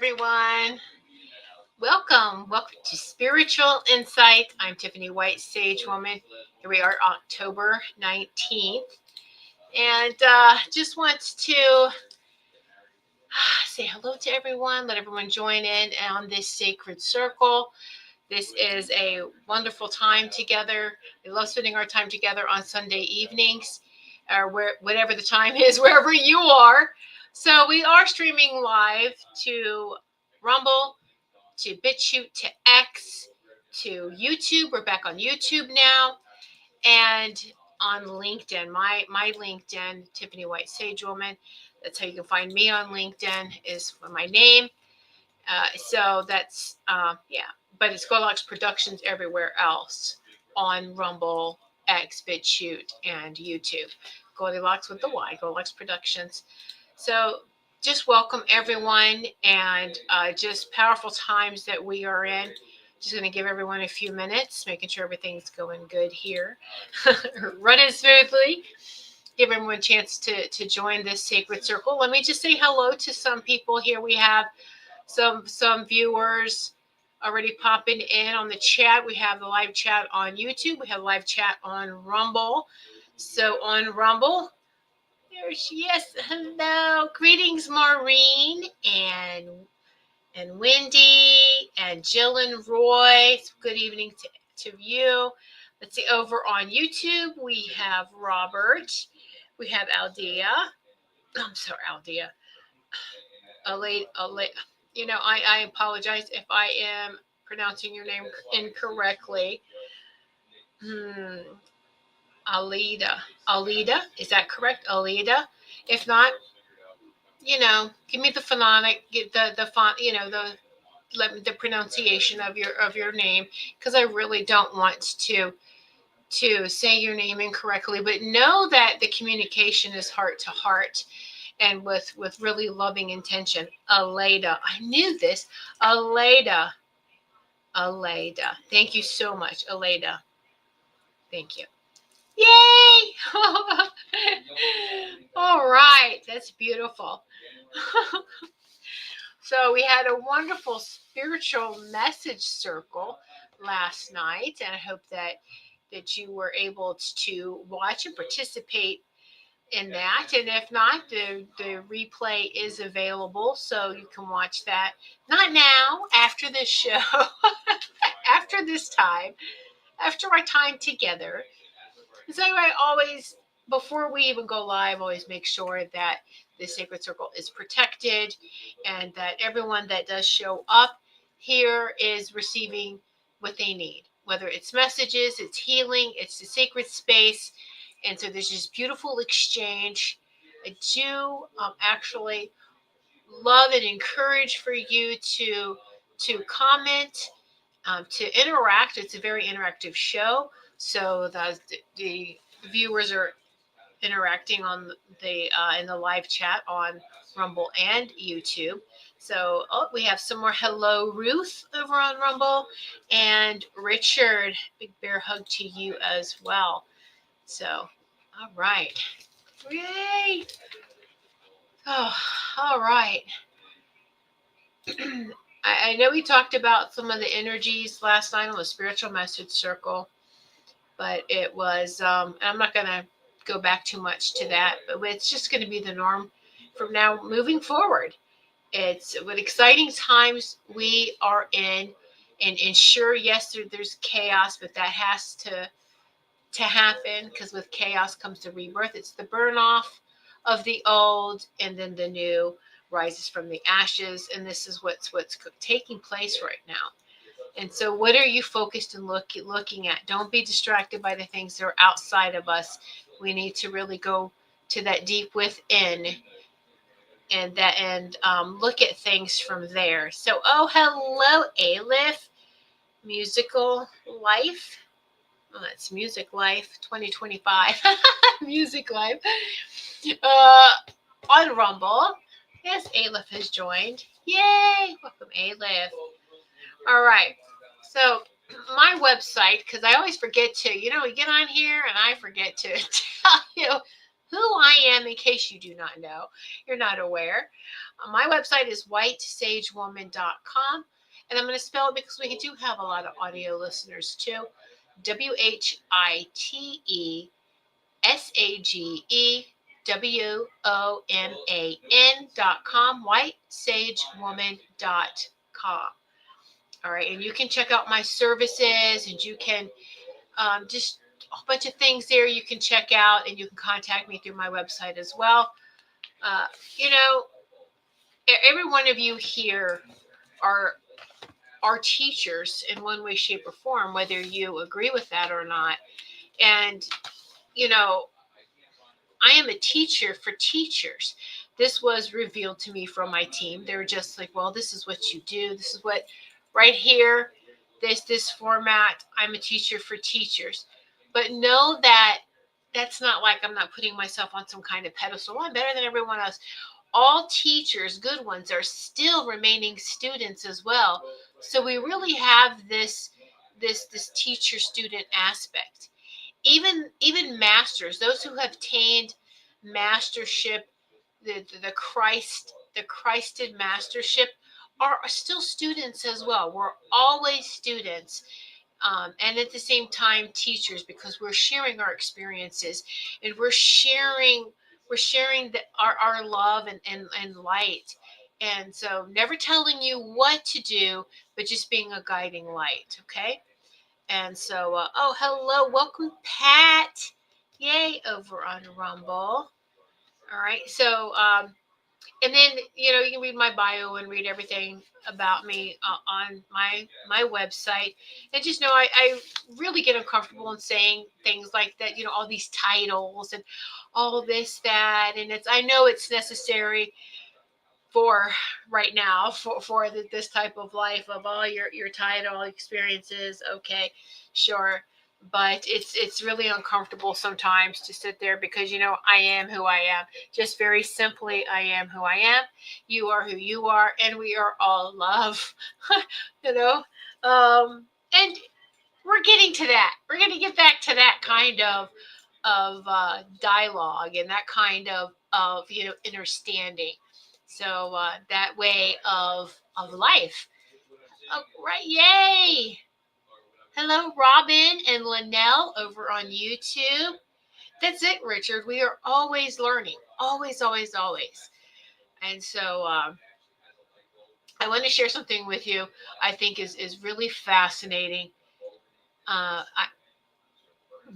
everyone. Welcome to Spiritual Insight. I'm Tiffany White, Sage Woman. Here we are, October 19th. And just wants to say hello to everyone, let everyone join in on this sacred circle. This is a wonderful time together. We love spending our time together on Sunday evenings, or whatever the time is, wherever you are. So we are streaming live to Rumble, to BitChute, to X, to YouTube. We're back on YouTube now, and on LinkedIn. My LinkedIn, Tiffany White Sage Woman. That's how you can find me on LinkedIn, is for my name. So that's but it's Goldylocks Productions everywhere else on Rumble, X, BitChute, and YouTube. Goldylocks with the Y, Goldylocks Productions. So just welcome everyone, and just powerful times that we are in. Just going to give everyone a few minutes, making sure everything's going good here, running smoothly. Give everyone a chance to join this sacred circle. Let me just say hello to some people here. We have some viewers already popping in on the chat. We have the live chat on YouTube. We have live chat on Rumble. So on Rumble, there she is. Hello. Greetings, Maureen and Wendy and Jill and Roy. Good evening to you. Let's see, over on YouTube, we have Robert. We have Aldea. I'm sorry, Aldea. I apologize if I am pronouncing your name incorrectly. Alida, is that correct? Alida. If not, give me the phonetic, get the font, the pronunciation of your name, because I really don't want to say your name incorrectly. But know that the communication is heart to heart, and with really loving intention. Aleda, I knew this. Aleda. Thank you so much, Aleda. Thank you. Yay! All right, that's beautiful. So we had a wonderful spiritual message circle last night, and I hope that you were able to watch and participate in that. And if not, the replay is available, so you can watch that. Not now, after this show, after this time, after our time together. So I always, before we even go live, always make sure that the sacred circle is protected, and that everyone that does show up here is receiving what they need, whether it's messages, it's healing, it's the sacred space. And so there's this beautiful exchange. I do actually love and encourage for you to comment, to interact. It's a very interactive show. So the viewers are interacting on the in the live chat on Rumble and YouTube. So we have some more. Hello, Ruth, over on Rumble, and Richard. Big bear hug to you as well. So, all right. Yay! Oh, all right. I know we talked about some of the energies last night on the spiritual message circle, but it was, I'm not going to go back too much to that, but it's just going to be the norm from now moving forward. It's what exciting times we are in, and sure, yes, there's chaos, but that has to happen, because with chaos comes the rebirth. It's the burn off of the old, and then the new rises from the ashes. And this is what's taking place right now. And so what are you focused and looking at? Don't be distracted by the things that are outside of us. We need to really go to that deep within, and look at things from there. So, hello, Aleph. Musical Life. Oh, that's Music Life 2025. Music Life. On Rumble. Yes, Aleph has joined. Yay! Welcome, Aleph. All right. So my website, because I always forget to, we get on here and I forget to tell you who I am in case you do not know, you're not aware. My website is whitesagewoman.com. And I'm going to spell it because we do have a lot of audio listeners too. WHITESAGEWOMAN.com, whitesagewoman.com. All right, and you can check out my services, and you can just a bunch of things there you can check out, and you can contact me through my website as well. You know, every one of you here are teachers in one way, shape, or form, whether you agree with that or not. And, you know, I am a teacher for teachers. This was revealed to me from my team. They were just like, well, this is what you do. This is what, right here, this format. I'm a teacher for teachers. But know that that's not like I'm not putting myself on some kind of pedestal. I'm better than everyone else. All teachers, good ones, are still remaining students as well. So we really have this teacher-student aspect. Even masters, those who have attained mastership, the Christed mastership, are still students as well. We're always students. And at the same time teachers, because we're sharing our experiences, and we're sharing our love and light. And so never telling you what to do, but just being a guiding light. Okay. And so oh, hello, welcome Pat, yay, over on Rumble. All right, so and then, you know, you can read my bio and read everything about me on my website. And just know I really get uncomfortable in saying things like that, you know, all these titles and all this, that. And I know it's necessary for right now, for this type of life of all your title experiences. Okay, sure. But it's really uncomfortable sometimes to sit there, because, you know, I am who I am. Just very simply, I am who I am. You are who you are, and we are all love. You know, and we're getting to that. We're going to get back to that kind of dialogue, and that kind of you know, understanding. So that way of life. Oh, right, yay! Hello, Robin and Linnell over on YouTube. That's it, Richard. We are always learning, always, always, always. And so I want to share something with you. I think is really fascinating.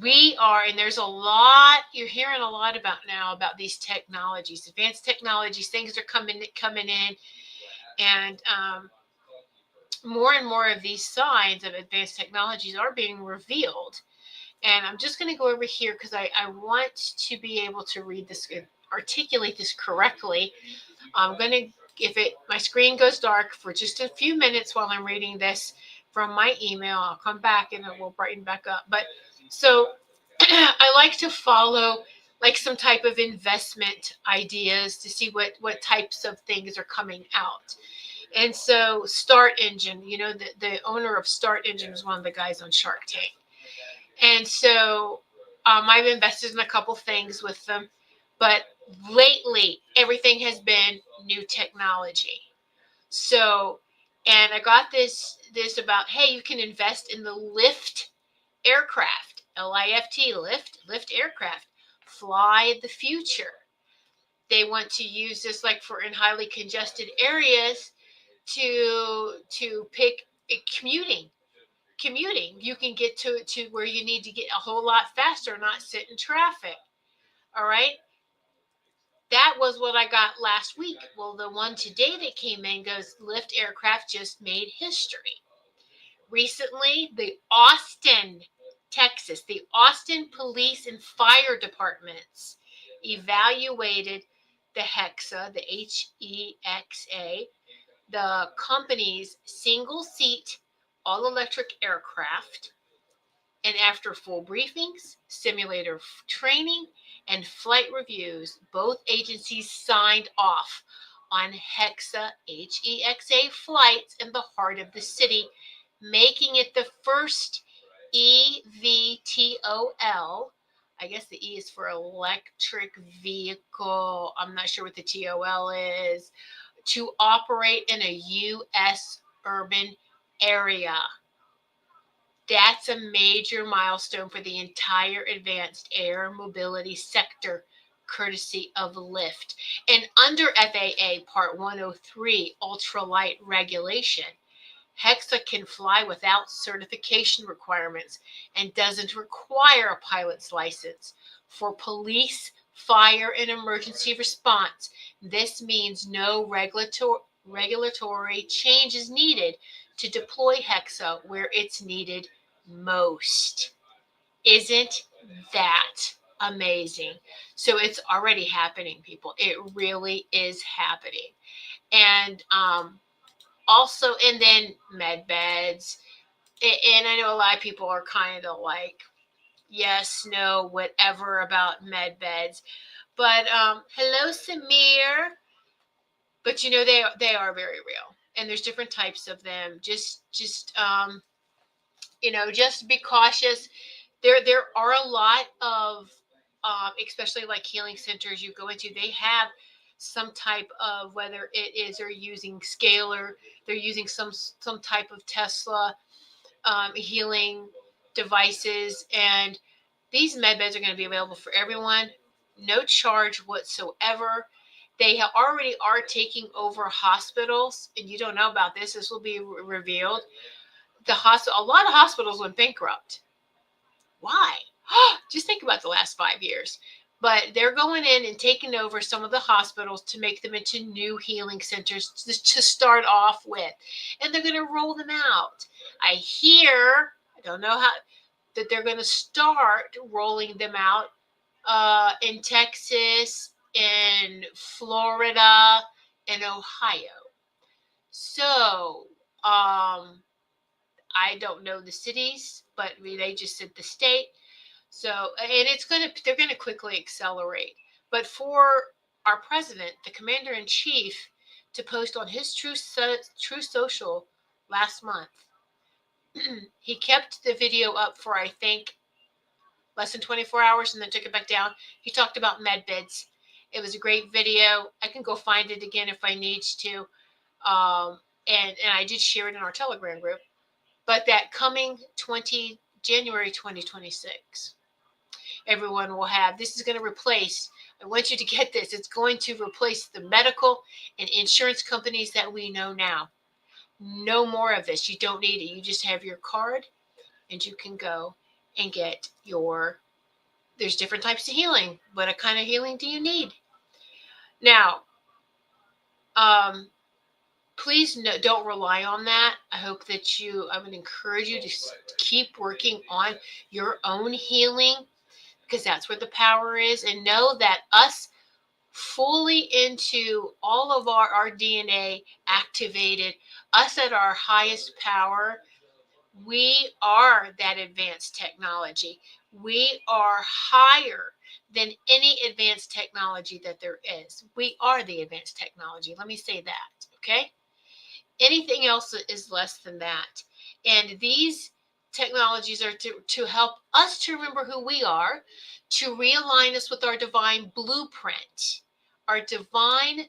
We are, and there's a lot you're hearing a lot about now about these technologies, advanced technologies. Things are coming in, and more and more of these signs of advanced technologies are being revealed. And I'm just going to go over here because I want to be able to read this, articulate this correctly. I'm going to, if my screen goes dark for just a few minutes while I'm reading this from my email, I'll come back and it will brighten back up. But so I like to follow like some type of investment ideas to see what types of things are coming out. And so Start Engine, you know, the owner of Start Engine is one of the guys on Shark Tank. And so I've invested in a couple things with them. But lately, everything has been new technology. So, and I got this about, hey, you can invest in the Lift aircraft, LIFT, Lift aircraft, fly the future. They want to use this like for in highly congested areas to pick commuting. You can get to where you need to get a whole lot faster, not sit in traffic. All right. That was what I got last week. Well, the one today that came in goes, Lift aircraft just made history. Recently, the Austin, Texas, the Austin Police and Fire Departments evaluated the HEXA, the HEXA, the company's single-seat, all-electric aircraft. And after full briefings, simulator training, and flight reviews, both agencies signed off on HEXA, HEXA flights in the heart of the city, making it the first eVTOL, I guess the E is for electric vehicle. I'm not sure what the TOL is. To operate in a U.S. urban area. That's a major milestone for the entire advanced air mobility sector, courtesy of Lyft. And under FAA Part 103 ultralight regulation, Hexa can fly without certification requirements and doesn't require a pilot's license. For police, fire, and emergency response, this means no regulatory change is needed to deploy Hexa where it's needed most. Isn't that amazing? So it's already happening, people. It really is happening. And also, and then med beds. And I know a lot of people are kind of like, yes, no, whatever about med beds. But hello, Samir. But they are very real, and there's different types of them. Just just be cautious. There are a lot of especially like healing centers you go into. They have some type of, whether it is they're using scalar, they're using some type of Tesla healing devices, and these med beds are going to be available for everyone, no charge whatsoever. They already are taking over hospitals, and you don't know about this. This will be revealed. A lot of hospitals went bankrupt. Why? Just think about the last 5 years. But they're going in and taking over some of the hospitals to make them into new healing centers to start off with. And they're going to roll them out. I don't know how, that they're going to start rolling them out in Texas, in Florida, and Ohio. So, I don't know the cities, but they just said the state. So, and they're gonna quickly accelerate. But for our president, the commander in chief, to post on his True Social last month, he kept the video up for, I think, less than 24 hours and then took it back down. He talked about med beds. It was a great video. I can go find it again if I need to. And I did share it in our Telegram group. But that coming January 2026, everyone will have, this is going to replace, I want you to get this, it's going to replace the medical and insurance companies that we know now. No more of this. You don't need it. You just have your card and you can go and get there's different types of healing. What kind of healing do you need? Now, please don't rely on that. I would encourage you to keep working on your own healing, because that's where the power is. And know that us fully into all of our DNA activated, us at our highest power, we are that advanced technology. We are higher than any advanced technology that there is. We are the advanced technology. Let me say that, okay? Anything else is less than that. And these technologies are to help us to remember who we are, to realign us with our divine blueprint. Our divine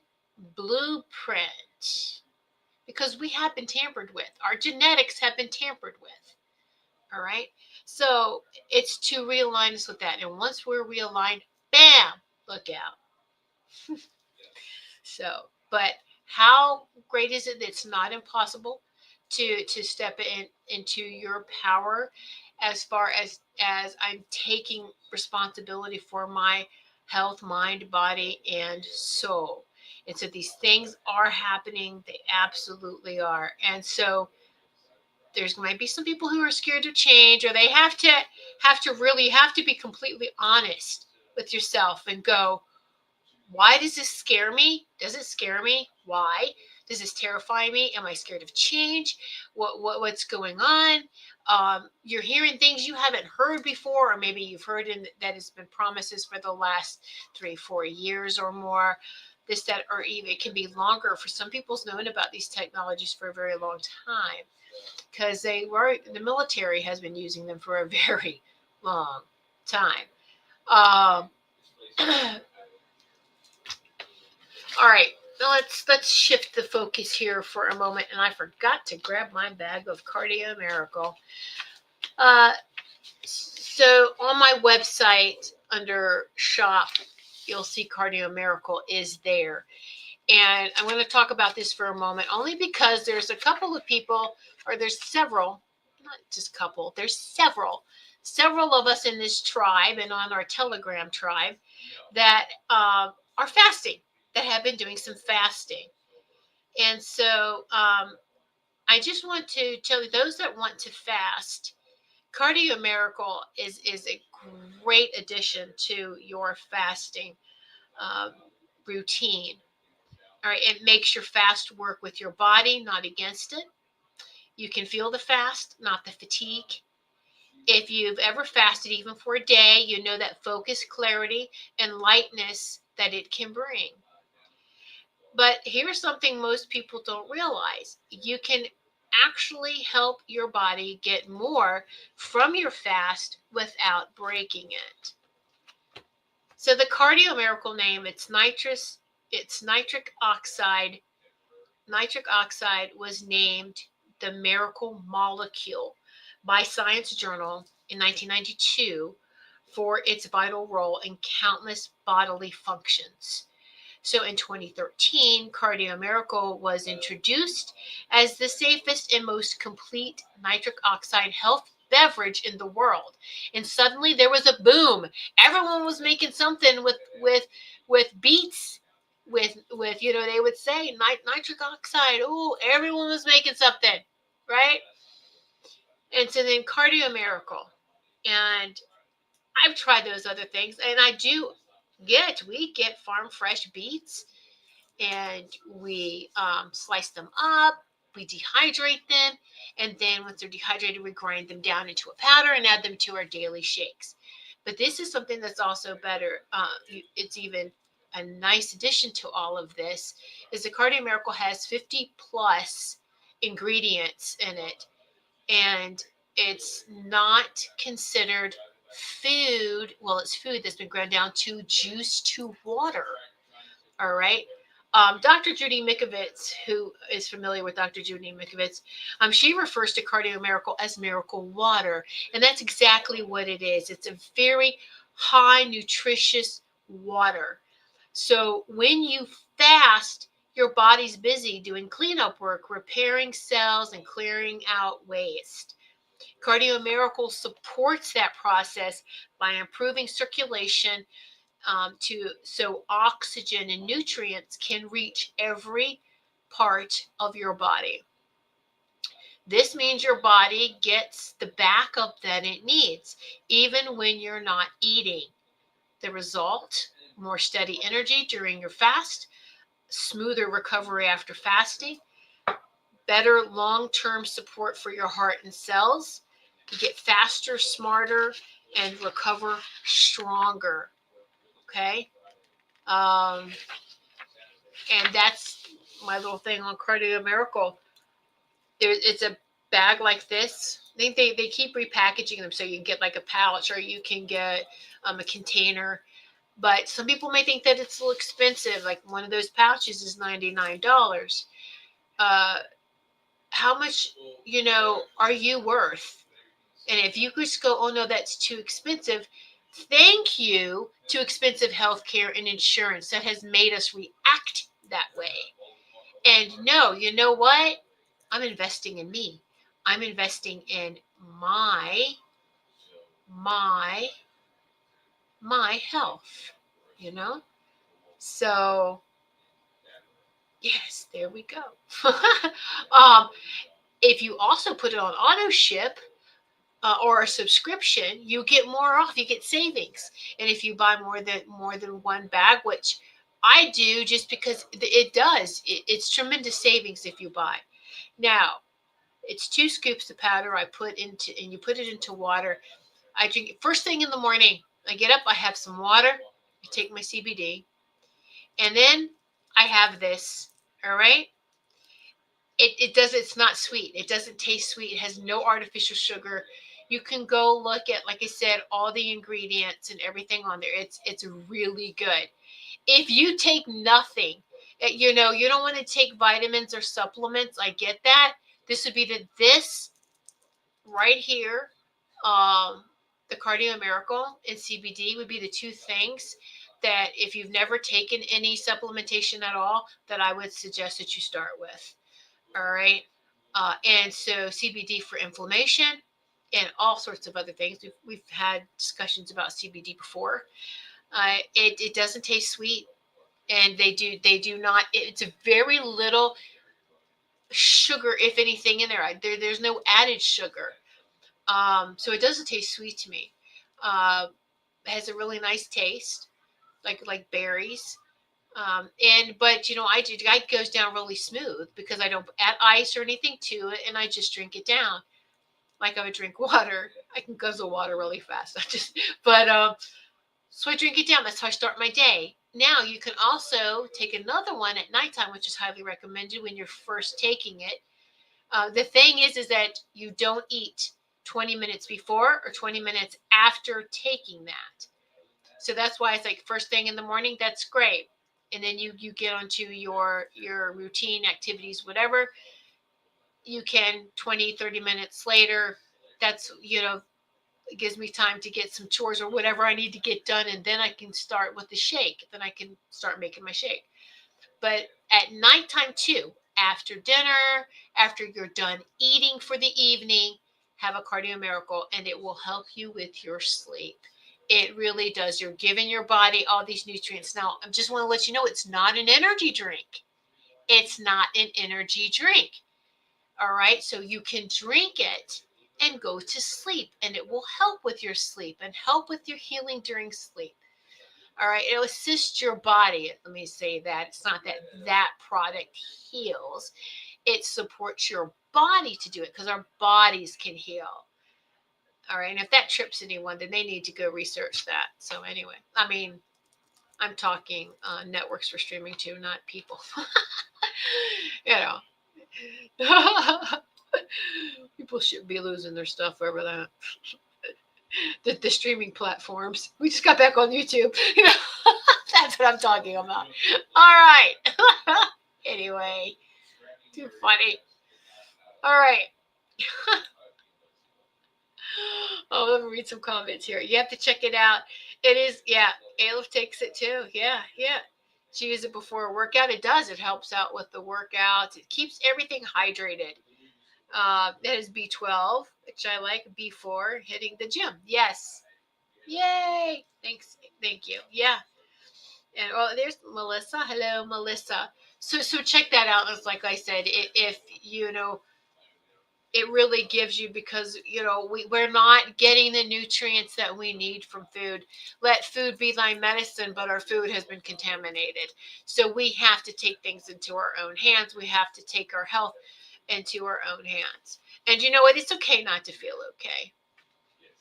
blueprint. Because we have been tampered with. Our genetics have been tampered with. All right? So it's to realign us with that. And once we're realigned, bam, look out. But how great is it that it's not impossible to step into your power, as far as I'm taking responsibility for my health, mind, body, and soul. And so these things are happening. They absolutely are. And so there's might be some people who are scared of change, or they have to be completely honest with yourself and go, why does this scare me? Does it scare me? Why? Does this terrify me? Am I scared of change? What's going on? You're hearing things you haven't heard before, or maybe you've heard that has been promises for the last 3-4 years or more. Or even it can be longer. For some people's known about these technologies for a very long time, because the military has been using them for a very long time. Um, all right. Now let's shift the focus here for a moment. And I forgot to grab my bag of Cardio Miracle. So on my website under shop, you'll see Cardio Miracle is there. And I'm going to talk about this for a moment, only because there's a couple of people, or there's several, not just couple, there's several of us in this tribe and on our Telegram tribe that are fasting, that have been doing some fasting. And so I just want to tell you, those that want to fast, Cardio Miracle is a great addition to your fasting um, routine. All right, it makes your fast work with your body, not against it. You can feel the fast, not the fatigue. If you've ever fasted, even for a day, you know that focus, clarity, and lightness that it can bring. But here's something most people don't realize. You can actually help your body get more from your fast without breaking it. So the Cardio Miracle name, it's nitric oxide. Nitric oxide was named the miracle molecule by Science Journal in 1992 for its vital role in countless bodily functions. So in 2013, Cardio Miracle was introduced as the safest and most complete nitric oxide health beverage in the world. And suddenly there was a boom. Everyone was making something with beets, with they would say nitric oxide. Oh, everyone was making something, right? And so then Cardio Miracle. And I've tried those other things, and we get farm fresh beets, and we slice them up, we dehydrate them, and then once they're dehydrated, we grind them down into a powder and add them to our daily shakes. But this is something that's also better. It's even a nice addition to all of this is the Cardio Miracle has 50 plus ingredients in it, and it's not considered food. Well, it's food that's been ground down to juice to water. All right. Dr. Judy Mikovits, who is familiar with Dr. Judy Mikovits, she refers to Cardio Miracle as miracle water. And that's exactly what it is. It's a very high nutritious water. So when you fast, your body's busy doing cleanup work, repairing cells, and clearing out waste. Cardio Miracle supports that process by improving circulation, so oxygen and nutrients can reach every part of your body. This means your body gets the backup that it needs, even when you're not eating. The result: more steady energy during your fast, smoother recovery after fasting, better long-term support for your heart and cells. You get faster, smarter, and recover stronger. Okay? Um, and that's my little thing on Cardio Miracle. It's a bag like this. I think they keep repackaging them so you can get like a pouch or you can get a container. But some people may think that it's a little expensive. Like one of those pouches is $99. How much, are you worth? And if you just go, oh no, that's too expensive, thank you to expensive healthcare and insurance that has made us react that way. And no, you know what? I'm investing in me. I'm investing in my health, you know? So, yes, there we go. If you also put it on auto ship, or a subscription, you get more off. You get savings. And if you buy more than one bag, which I do, just because it's tremendous savings if you buy. Now, it's 2 scoops of powder and you put it into water. I drink it first thing in the morning. I get up, I have some water, I take my CBD, and then I have this. All right. It's not sweet. It doesn't taste sweet. It has no artificial sugar. You can go look at, like I said, all the ingredients and everything on there. It's really good. If you take nothing, you don't want to take vitamins or supplements. I get that. This would be this right here. The Cardio Miracle and CBD would be the two things that, if you've never taken any supplementation at all, that I would suggest that you start with. All right. And so CBD for inflammation and all sorts of other things. We've had discussions about CBD before. It doesn't taste sweet, and they do not. It's a very little sugar, if anything, in there. There's no added sugar. So it doesn't taste sweet to me. It has a really nice taste, like berries. But it goes down really smooth because I don't add ice or anything to it, and I just drink it down like I would drink water. I can guzzle water really fast. So I drink it down. That's how I start my day. Now you can also take another one at nighttime, which is highly recommended when you're first taking it. The thing is that you don't eat 20 minutes before or 20 minutes after taking that. So that's why it's like first thing in the morning. That's great. And then you get onto your routine activities, whatever. You can 20, 30 minutes later. That's, it gives me time to get some chores or whatever I need to get done. And then I can start with the shake. Then I can start making my shake. But at nighttime too, after dinner, after you're done eating for the evening, have a Cardio Miracle, and it will help you with your sleep. It really does. You're giving your body all these nutrients. Now, I just want to let you know, it's not an energy drink. It's not an energy drink. All right. So you can drink it and go to sleep, and it will help with your sleep and help with your healing during sleep. All right. It'll assist your body. Let me say that. It's not that product heals. It supports your body to do it because our bodies can heal. All right. And if that trips anyone, then they need to go research that. So anyway, I'm talking networks for streaming too, not people. People should be losing their stuff over that. The streaming platforms. We just got back on YouTube. That's what I'm talking about. All right. Anyway, too funny. All right. Oh, let me read some comments here. You have to check it out. It is, yeah. Aleph takes it too. Yeah. She uses it before a workout. It does. It helps out with the workouts. It keeps everything hydrated. That is B12, which I like. B4, hitting the gym. Yes. Yay. Thanks. Thank you. Yeah. And there's Melissa. Hello, Melissa. So check that out. It's like I said, if it really gives you, because we're not getting the nutrients that we need from food. Let food be thy medicine, but our food has been contaminated. So we have to take things into our own hands. We have to take our health into our own hands. And you know what? It's okay not to feel okay.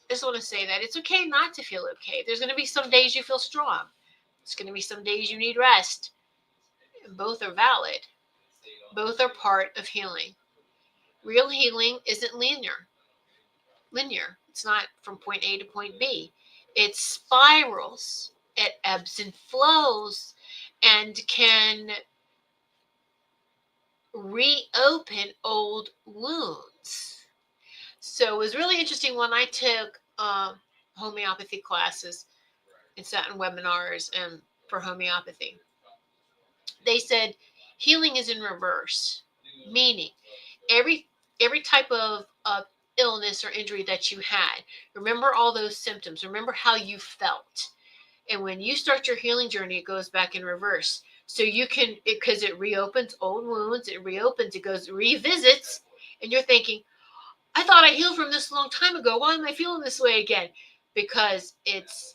I just want to say that it's okay not to feel okay. There's going to be some days you feel strong. There's going to be some days you need rest. Both are valid. Both are part of healing. Real healing isn't linear. It's not from point A to point B. It spirals. It ebbs and flows and can reopen old wounds. So it was really interesting when I took homeopathy classes and sat in webinars and for homeopathy. They said healing is in reverse, meaning every type of illness or injury that you had, remember all those symptoms, remember how you felt. And when you start your healing journey, it goes back in reverse. So you can, because it reopens old wounds, it revisits, and you're thinking, I thought I healed from this a long time ago. Why am I feeling this way again? Because it's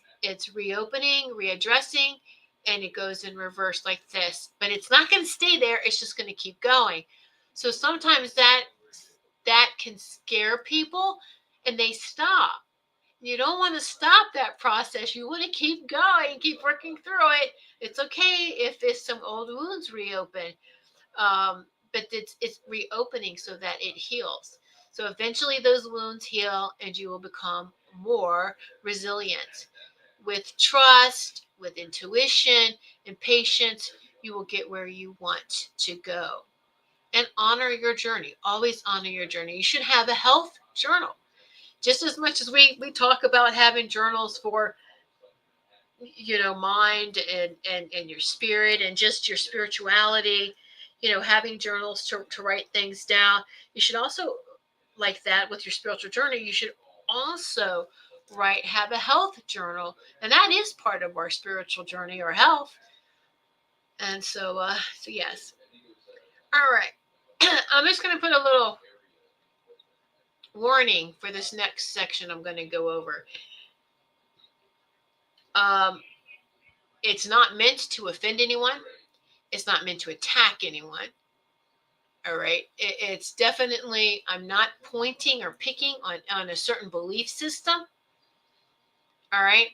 reopening, readdressing, and it goes in reverse like this. But it's not going to stay there. It's just going to keep going. So sometimes that can scare people and they stop. You don't want to stop that process. You want to keep going, keep working through it. It's okay if there's some old wounds reopen. But it's reopening so that it heals. So eventually those wounds heal and you will become more resilient. With trust, with intuition and patience, you will get where you want to go. And honor your journey. Always honor your journey. You should have a health journal. Just as much as we talk about having journals for mind and your spirit and just your spirituality, having journals to write things down. You should also, like that with your spiritual journey, you should also have a health journal, and that is part of our spiritual journey or health. And so yes. All right. I'm just going to put a little warning for this next section I'm going to go over. It's not meant to offend anyone. It's not meant to attack anyone. All right. It's definitely, I'm not pointing or picking on a certain belief system. All right.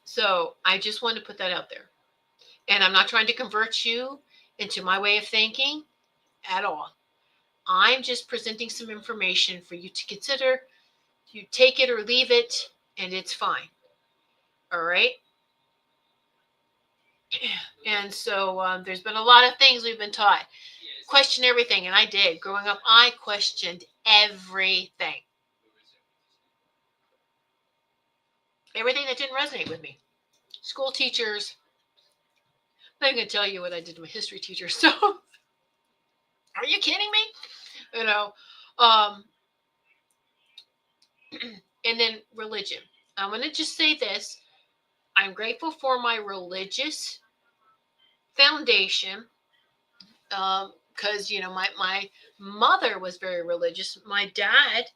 So I just want to put that out there. And I'm not trying to convert you into my way of thinking at all. I'm just presenting some information for you to consider. You take it or leave it, and it's fine. All right. And so there's been a lot of things we've been taught. Question everything. And I did. Growing up, I questioned everything. Everything that didn't resonate with me. School teachers. I'm not going to tell you what I did to my history teacher. So, are you kidding me? And then religion. I'm going to just say this. I'm grateful for my religious foundation. Because, my mother was very religious. My dad,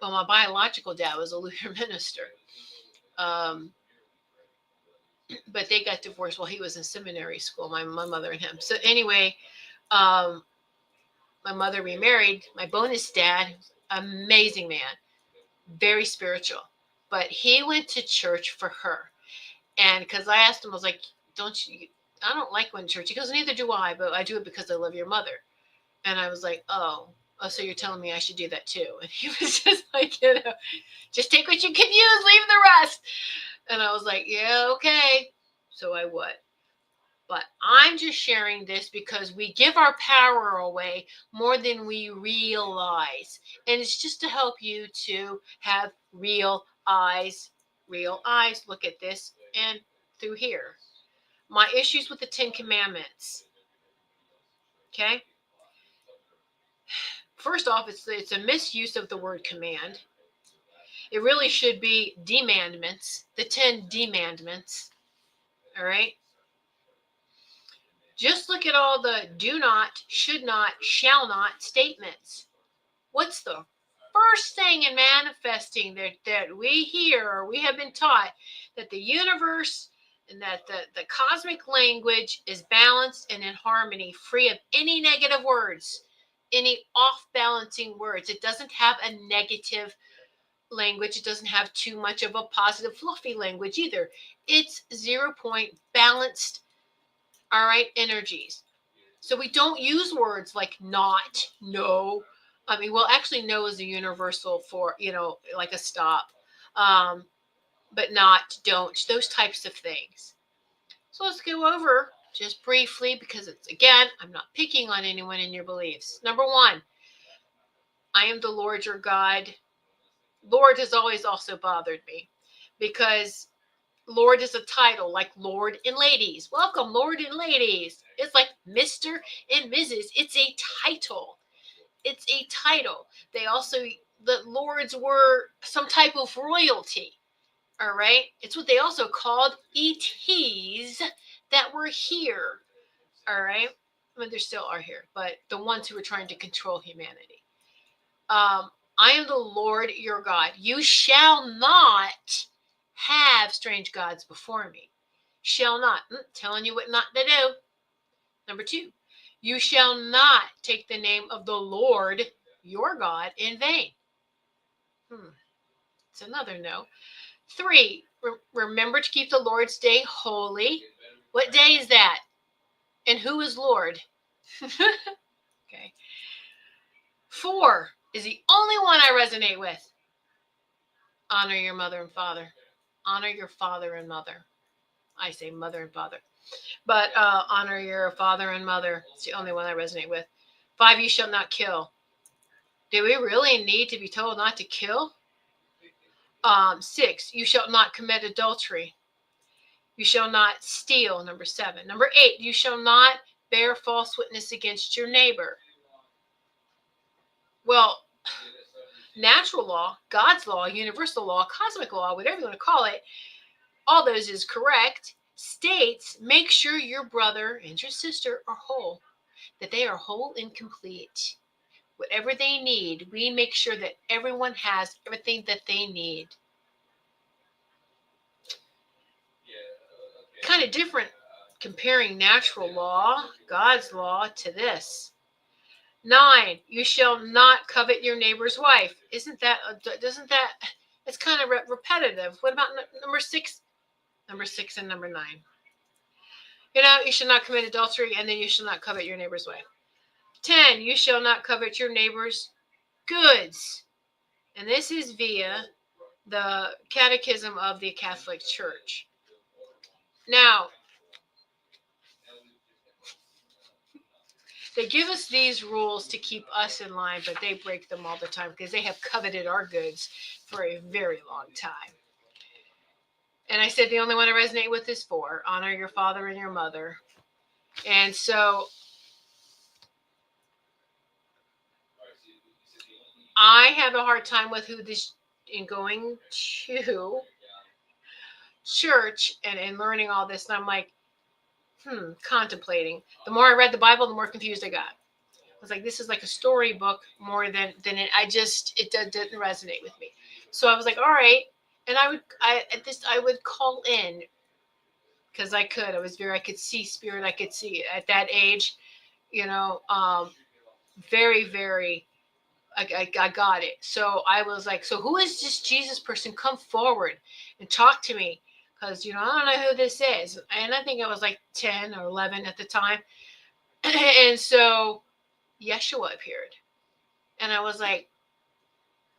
my biological dad was a Lutheran minister. But they got divorced while he was in seminary school, my mother and him. So anyway, my mother remarried. My bonus dad, amazing man, very spiritual. But he went to church for her. And because I asked him, I was like, I don't like going to church. He goes, neither do I, but I do it because I love your mother. And I was like, oh, so you're telling me I should do that too? And he was just like, just take what you can use, leave the rest. And I was like, yeah, okay. So I would. But I'm just sharing this because we give our power away more than we realize. And it's just to help you to have real eyes. Real eyes. Look at this and through here. My issues with the 10 Commandments. Okay. First off, it's a misuse of the word command. It really should be demandments, the 10 demandments. All right. Just look at all the do not, should not, shall not statements. What's the first thing in manifesting that we hear or we have been taught? That the universe and that the cosmic language is balanced and in harmony, free of any negative words, any off-balancing words. It doesn't have a negative language. It doesn't have too much of a positive, fluffy language either. It's 0 point balanced, all right, energies. So we don't use words like not, no. I mean, well, actually, no is a universal for, like a stop. But not, don't, those types of things. So let's go over just briefly because again, I'm not picking on anyone in your beliefs. Number 1, I am the Lord your God. Lord has always also bothered me because Lord is a title, like Lord and Ladies. Welcome, Lord and Ladies. It's like Mr. and Mrs. It's a title. It's a title. The Lords were some type of royalty. All right. It's what they also called ETs that were here. All right. I mean, there still are here, but the ones who were trying to control humanity. I am the Lord your God. You shall not have strange gods before me. Shall not. Telling you what not to do. Number 2, you shall not take the name of the Lord your God in vain. It's another no. 3, remember to keep the Lord's day holy. What day is that? And who is Lord? Okay. 4 is the only one I resonate with. Honor your mother and father. Honor your father and mother. I say mother and father. But honor your father and mother. It's the only one I resonate with. 5, you shall not kill. Do we really need to be told not to kill? 6, you shall not commit adultery. You shall not steal, number 7. Number 8, you shall not bear false witness against your neighbor. Well, natural law, God's law, universal law, cosmic law, whatever you want to call it, all those is correct, states make sure your brother and your sister are whole, that they are whole and complete. Whatever they need, we make sure that everyone has everything that they need. Kind of different comparing natural law, God's law, to this. 9, you shall not covet your neighbor's wife. Doesn't that, it's kind of repetitive. What about number 6? Number 6 and number 9. You shall not commit adultery, and then you shall not covet your neighbor's wife. 10, you shall not covet your neighbor's goods. And this is via the Catechism of the Catholic Church. Now, they give us these rules to keep us in line, but they break them all the time because they have coveted our goods for a very long time. And I said the only one I resonate with is 4. Honor your father and your mother. And so I have a hard time with in going to church and learning all this. And I'm like, contemplating. The more I read the Bible, the more confused I got. I was like, this is like a storybook more than it. It didn't resonate with me. So I was like, all right. And I would call in because I could. I could see spirit. I could see it at that age, very, very. I got it. So I was like, so who is this Jesus person? Come forward and talk to me. Because, I don't know who this is. And I think I was like 10 or 11 at the time. And so Yeshua appeared. And I was like,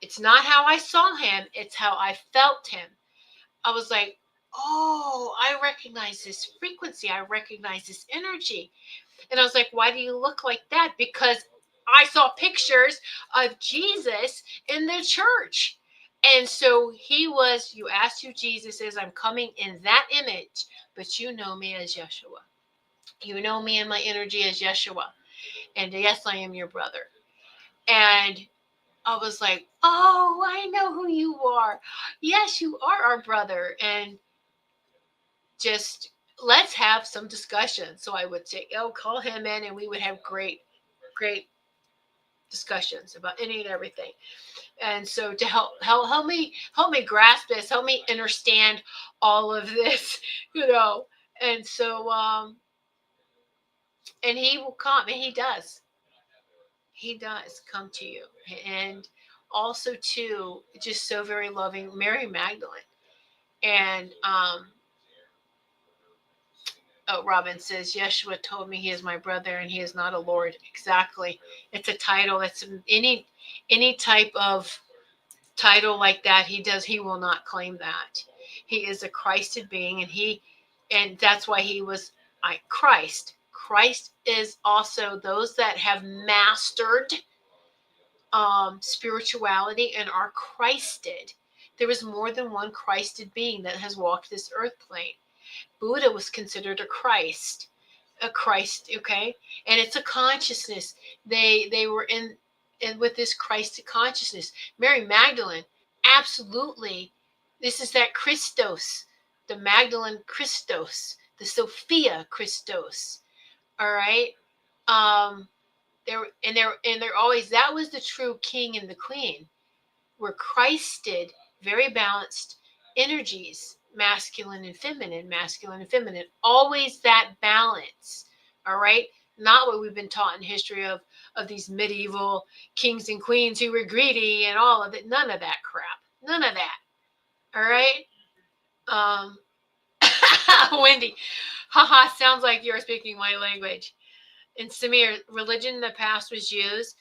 it's not how I saw him. It's how I felt him. I was like, oh, I recognize this frequency. I recognize this energy. And I was like, why do you look like that? Because I saw pictures of Jesus in the church. And so you asked who Jesus is. I'm coming in that image, but you know me as Yeshua. You know me in my energy as Yeshua. And yes, I am your brother. And I was like, oh, I know who you are. Yes, you are our brother. And just let's have some discussion. So I would say, call him in, and we would have great discussions about any and everything. And so to help me grasp this, help me understand all of this, And so and he will come, and he does come to you. And also too, just so very loving, Mary Magdalene. And Robin says, Yeshua told me he is my brother and he is not a Lord. Exactly. It's a title. It's any type of title like that he will not claim that. He is a Christed being, and that's why he was Christ. Christ is also those that have mastered spirituality and are Christed. There is more than one Christed being that has walked this earth plane. Buddha was considered a Christ, okay? And it's a consciousness. They were in with this Christ consciousness. Mary Magdalene, absolutely. This is that Christos, the Magdalene Christos, the Sophia Christos. All right. They're always, that was the true king and the queen. Were Christed, very balanced energies, masculine and feminine, always that balance. All right. Not what we've been taught in history of these medieval kings and queens who were greedy and all of it. None of that crap. None of that. All right. Wendy, haha, sounds like you're speaking my language. And Samir, religion in the past was used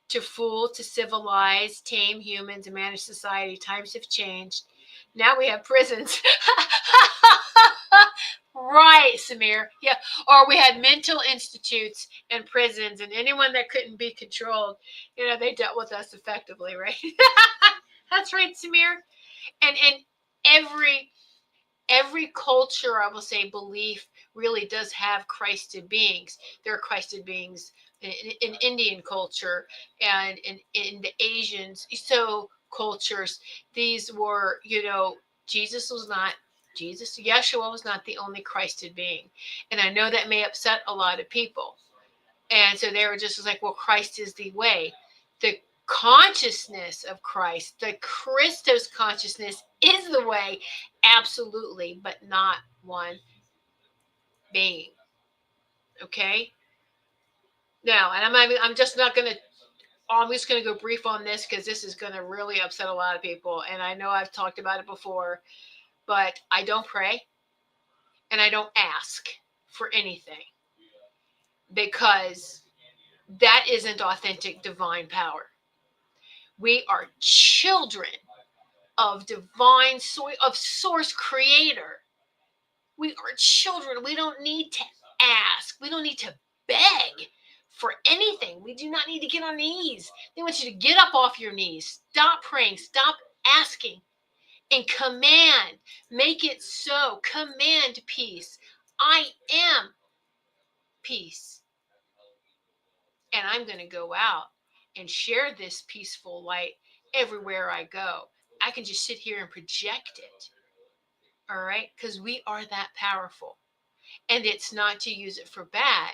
to fool, to civilize, tame humans, and manage society. Times have changed. Now we have prisons. Right, Samir. Yeah. Or we had mental institutes and prisons, and anyone that couldn't be controlled, they dealt with us effectively, right? That's right, Samir. And every culture, I will say, belief really does have Christed beings. There are Christed beings in Indian culture and in the Asians. So cultures, these were, Yeshua was not the only Christed being. And I know that may upset a lot of people. And so they were just like, well, Christ is the way. The consciousness of Christ, the Christos consciousness is the way, absolutely, but not one being. Okay? Now, and I'm just going to go brief on this because this is going to really upset a lot of people. And I know I've talked about it before, but I don't pray and I don't ask for anything because that isn't authentic divine power. We are children of divine of source creator. We are children. We don't need to ask. We don't need to beg for anything. We do not need to get on knees. They want you to get up off your knees. Stop praying. Stop asking. And command. Make it so. Command peace. I am peace. And I'm going to go out and share this peaceful light everywhere I go. I can just sit here and project it. All right? Because we are that powerful. And it's not to use it for bad.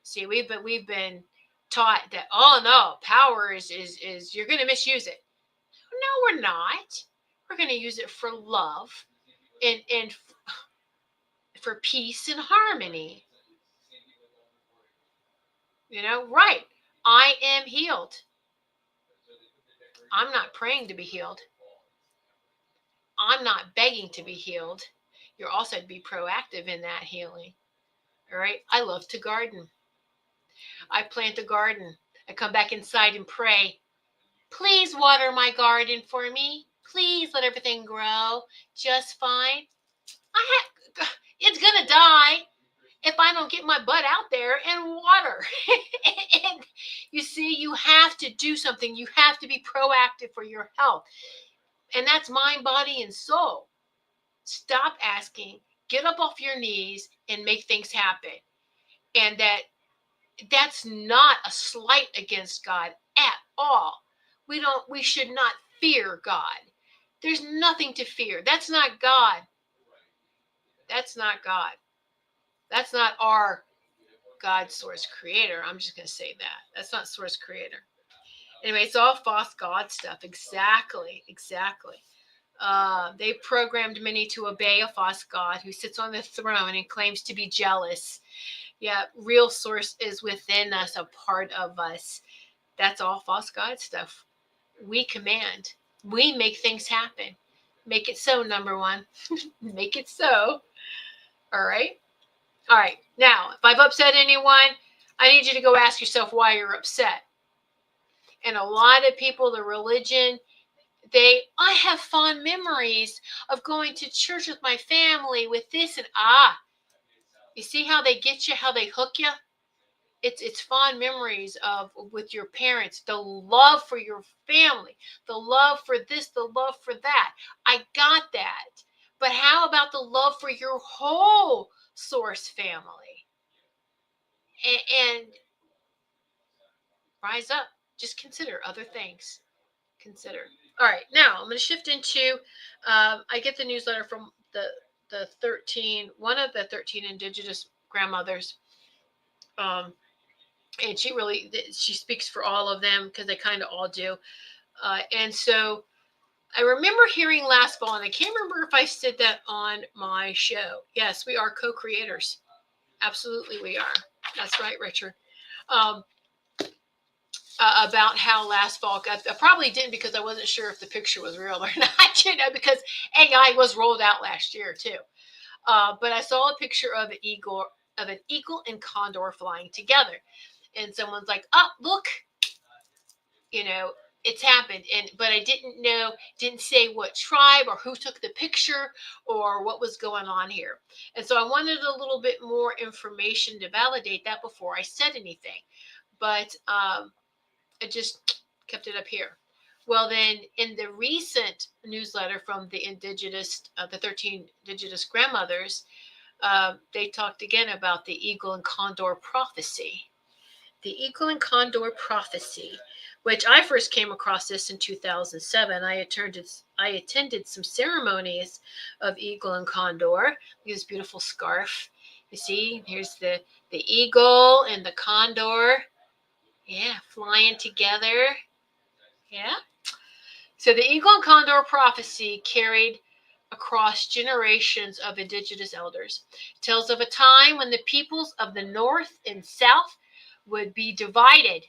See, we've been taught that, oh no, power is you're going to misuse it. No, we're not. We're going to use it for love and for peace and harmony. Right. I am healed. I'm not praying to be healed. I'm not begging to be healed. You're also to be proactive in that healing. All right. I love to garden. I plant a garden. I come back inside and pray. Please water my garden for me. Please let everything grow just fine. It's going to die if I don't get my butt out there and water. And you see, you have to do something. You have to be proactive for your health. And that's mind, body, and soul. Stop asking. Get up off your knees and make things happen. And that's not a slight against God at all. We should not fear God. There's nothing to fear. That's not God. That's not God. That's not our God source creator. I'm just going to say that. That's not source creator. Anyway, it's all false God stuff. Exactly. They programmed many to obey a false God who sits on the throne and claims to be jealous. Yeah, real source is within us, a part of us. That's all false God stuff. We command. We make things happen. Make it so, number one. Make it so. All right. Now, if I've upset anyone, I need you to go ask yourself why you're upset. And a lot of people, the religion, I have fond memories of going to church with my family with this and you see how they get you, how they hook you? It's fond memories of with your parents, the love for your family, the love for this, the love for that. I got that. But how about the love for your whole source family? And rise up. Just consider other things. Consider. All right, now I'm going to shift into. I get the newsletter from one of the 13 indigenous grandmothers. And she speaks for all of them because they kind of all do. And so I remember hearing last fall, and I can't remember if I said that on my show. Yes, we are co-creators. Absolutely, we are. That's right, Richard. About how last fall, I probably didn't because I wasn't sure if the picture was real or not, because AI was rolled out last year too. But I saw a picture of an eagle of an eagle and condor flying together. And someone's like, oh, look, it's happened. But I didn't say what tribe or who took the picture or what was going on here. And so I wanted a little bit more information to validate that before I said anything. But I just kept it up here. Well, then in the recent newsletter from the the 13 indigenous grandmothers, they talked again about the eagle and condor prophecy. The Eagle and Condor Prophecy, which I first came across this in 2007. I attended some ceremonies of Eagle and Condor. This beautiful scarf. You see, here's the eagle and the condor. Yeah, flying together. Yeah. So the Eagle and Condor Prophecy carried across generations of indigenous elders. It tells of a time when the peoples of the North and South would be divided,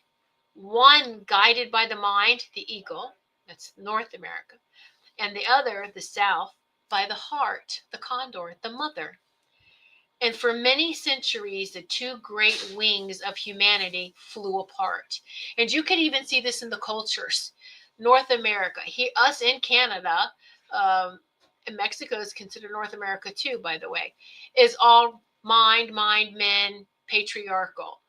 one guided by the mind, the eagle, that's North America, and the other, the South, by the heart, the condor, the mother. And for many centuries, the two great wings of humanity flew apart. And you can even see this in the cultures. North America, us in Canada, and Mexico is considered North America too, by the way, is all mind, men, patriarchal.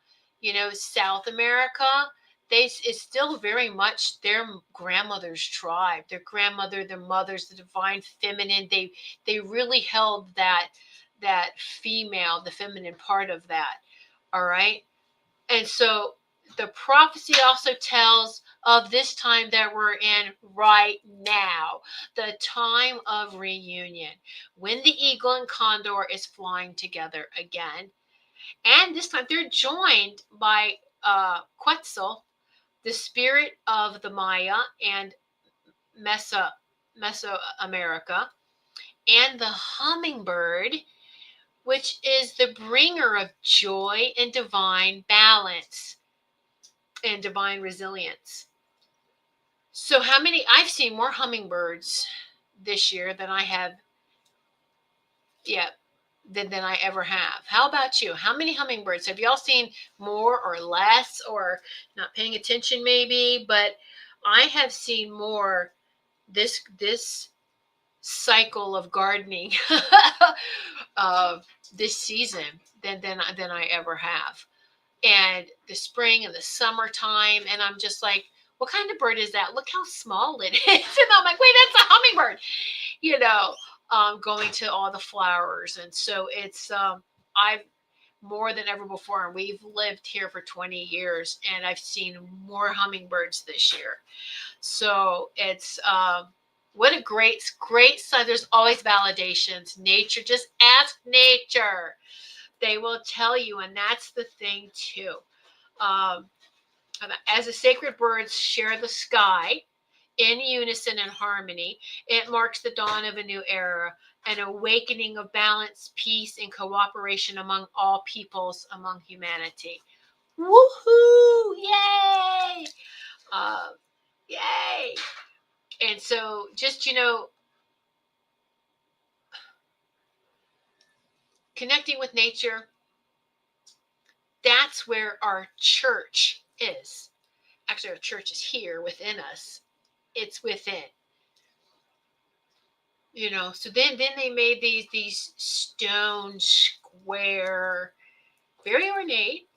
South America, it's still very much their grandmother's tribe, their grandmother, their mothers, the divine feminine. They really held that female, the feminine part of that. All right. And so the prophecy also tells of this time that we're in right now, the time of reunion, when the eagle and condor is flying together again. And this time they're joined by Quetzal, the spirit of the Maya and Mesoamerica, and the hummingbird, which is the bringer of joy and divine balance and divine resilience. So I've seen more hummingbirds this year than I have, than I ever have. How about you? How many hummingbirds? Have y'all seen more or less, or not paying attention maybe? But I have seen more this cycle of gardening this season than I ever have. And the spring and the summertime, and I'm just like, what kind of bird is that? Look how small it is. And I'm like, wait, that's a hummingbird, going to all the flowers. And so it's I've more than ever before, and we've lived here for 20 years, and I've seen more hummingbirds this year. So it's what a great sign. There's always validations. Nature, just ask nature. They will tell you, and that's the thing too. As the sacred birds share the sky in unison and harmony, it marks the dawn of a new era, an awakening of balance, peace, and cooperation among all peoples, among humanity. Woohoo! Yay! Yay! And so just, connecting with nature, that's where our church is. Actually, our church is here within us. It's within. So then they made these stone square, very ornate.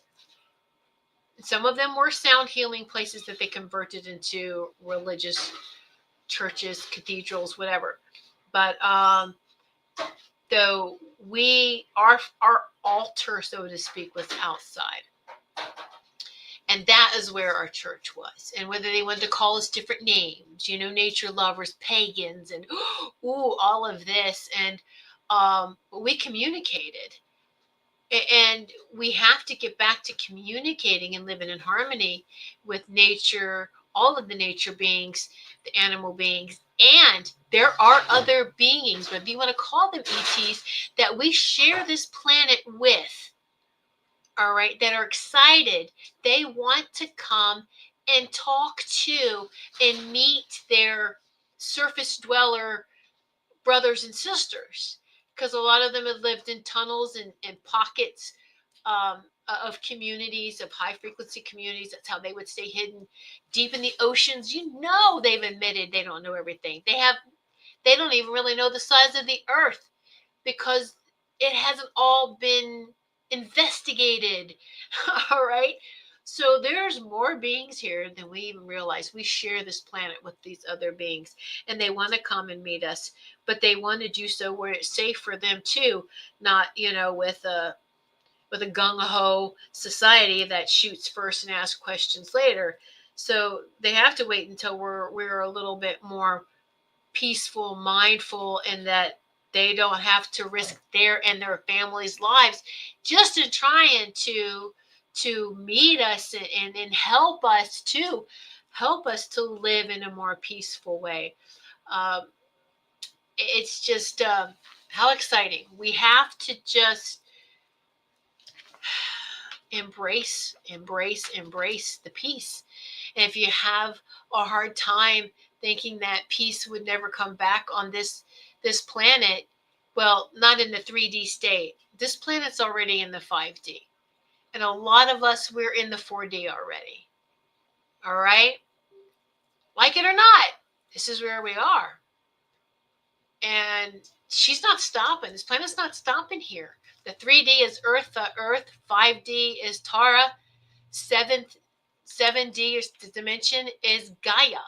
Some of them were sound healing places that they converted into religious churches, cathedrals, whatever. But though our altar, so to speak, was outside. And that is where our church was. And whether they wanted to call us different names, nature lovers, pagans, and all of this. And we communicated. And we have to get back to communicating and living in harmony with nature, all of the nature beings, the animal beings. And there are other beings, whether you want to call them ETs, that we share this planet with. All right, that are excited. They want to come and talk to and meet their surface dweller brothers and sisters, because a lot of them have lived in tunnels and pockets of communities, of high frequency communities. That's how they would stay hidden deep in the oceans. They've admitted they don't know everything. They don't even really know the size of the earth because it hasn't all been investigated. All right. So there's more beings here than we even realize. We share this planet with these other beings, and they want to come and meet us, but they want to do so where it's safe for them too, not with a gung-ho society that shoots first and asks questions later. So they have to wait until we're a little bit more peaceful, mindful, and that they don't have to risk their and their families' lives just in trying to meet us and help us to live in a more peaceful way. Um, it's just how exciting. We have to just embrace the peace. And if you have a hard time thinking that peace would never come back on this planet, well, not in the 3D state. This planet's already in the 5D. And a lot of us, we're in the 4D already. All right? Like it or not, this is where we are. And she's not stopping. This planet's not stopping here. The 3D is Earth, 5D is Tara, 7D is the dimension is Gaia.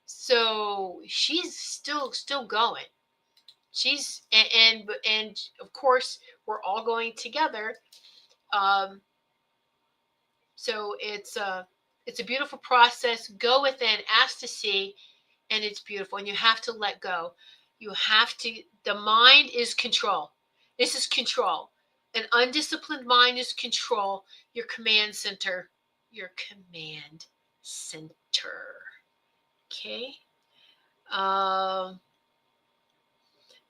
So she's still going. She's and of course we're all going together. Um, so it's a beautiful process. Go within, ask to see, and it's beautiful. And you have to let go. You have to. The mind is control. This is control. An undisciplined mind is control. Your command center. Your command center. Okay.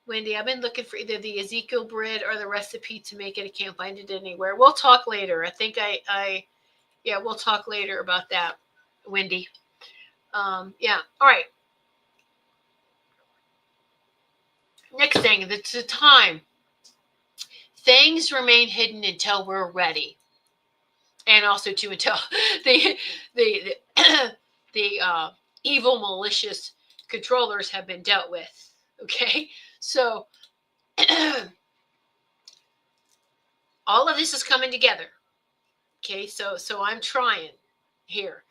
Wendy, I've been looking for either the Ezekiel bread or the recipe to make it. I can't find it anywhere. We'll talk later. I think we'll talk later about that, Wendy. Yeah. All right. Next thing, it's the time. Things remain hidden until we're ready, and also to until the the evil, malicious controllers have been dealt with. Okay, so all of this is coming together. Okay, so I'm trying here